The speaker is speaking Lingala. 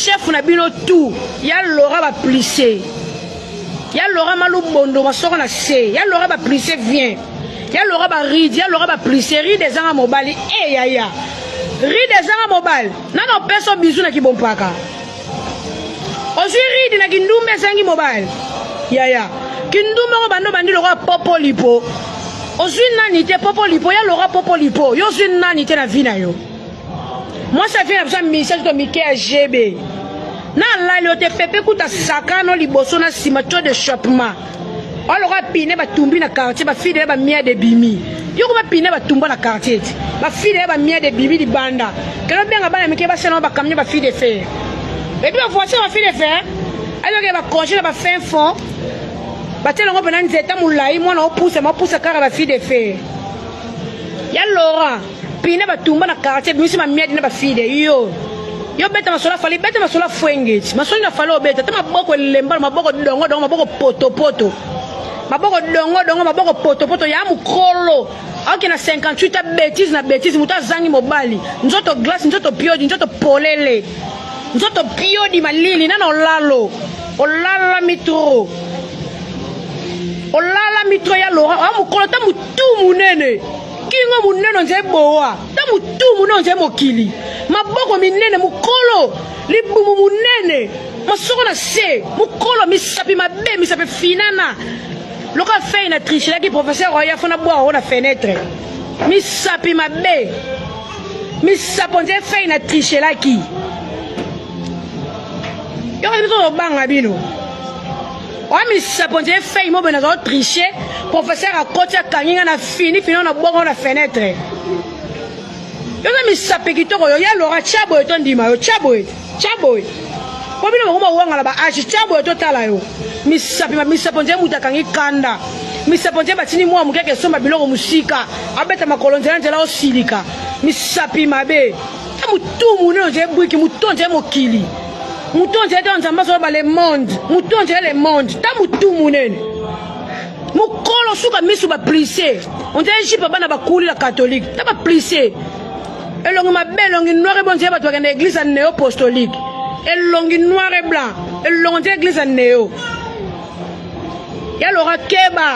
chef na bino tout ya Laura ba plissé ya Laura malu bondo masoko na se ya Laura ba plissé vient ya Laura ba ride ya Laura ba plissé ride des anga mobali ya ride des anga mobile nano peso bizu na kibompaka ozwi ride na kindumbe sangi mobile ya kindumbe ngo bando bandi Laura popo lipo ozwi nani te popo lipo ya Laura popo lipo yo zwi nani te na vina yo. Moi, ça vient avec un message de Mickey GB. Na la lote pepe kuta sakano liboso na simato de chopement. On aura piné ba tumbi na quartier ba fille ba mia de bimi. Yo ko ba piné ba tumba na quartier. Ba fille ba mia de bimi di banda. Kelo bien ba na mike ba seno ba kamnya ba fille de fer. Et puis ba voiture ba fille de fer. Alors que ba congé ba fin fond. Ba telo ngo bena nzeta mulai mo na pousse kara ba fille de fer. Ya Laura pine ba tumba na quartier bimisi ma miadi na ba fide yo beta masola fali beta masola fuengeti masola na falo beta tama boko lemba maboko dongo maboko poto maboko poto ya mukolo aki na 58 bêtise muta zangi mobali nzoto glace nzoto piodi nzoto polele nzoto piodi malili na olala mitro ya Laura mukolo ta mutu munene kingo munene nze boa ta mutu munene nze mokili maboko minene mukolo libumu munene masoko na se mukolo misapi mabe misapi finana loka fait na triche la ki professeur Roya fona boa na fenêtre misapi mabe misapo nze fait na triche la ki yo biso banga bino Wami saponje fait mo benazo tricher professeur a côté kanginga na fini na bongo na fenêtre yo mi sapekito yo ya Laura chabo eto ndima yo chabo ko bino mo wanga la ba ashi chabo eto tala yo mi saponje mutakangi kanda mi saponje batini mo amukeke somba biloko musika abeta makolonzela nzela osilika mi sapi mabe ta mutumu ne nje bwiki mutonje mokili mutonje ete nzamba so ba le monde mutonje le monde ta mutumu nene mukolo suka misu ba plissé on t'a jipa bana ba kuli la catholique ta ba plissé elongi mabelongi noir et bonje ba to na église néo-apostolique elongi noir et blanc elongi église néo ya Laura Keba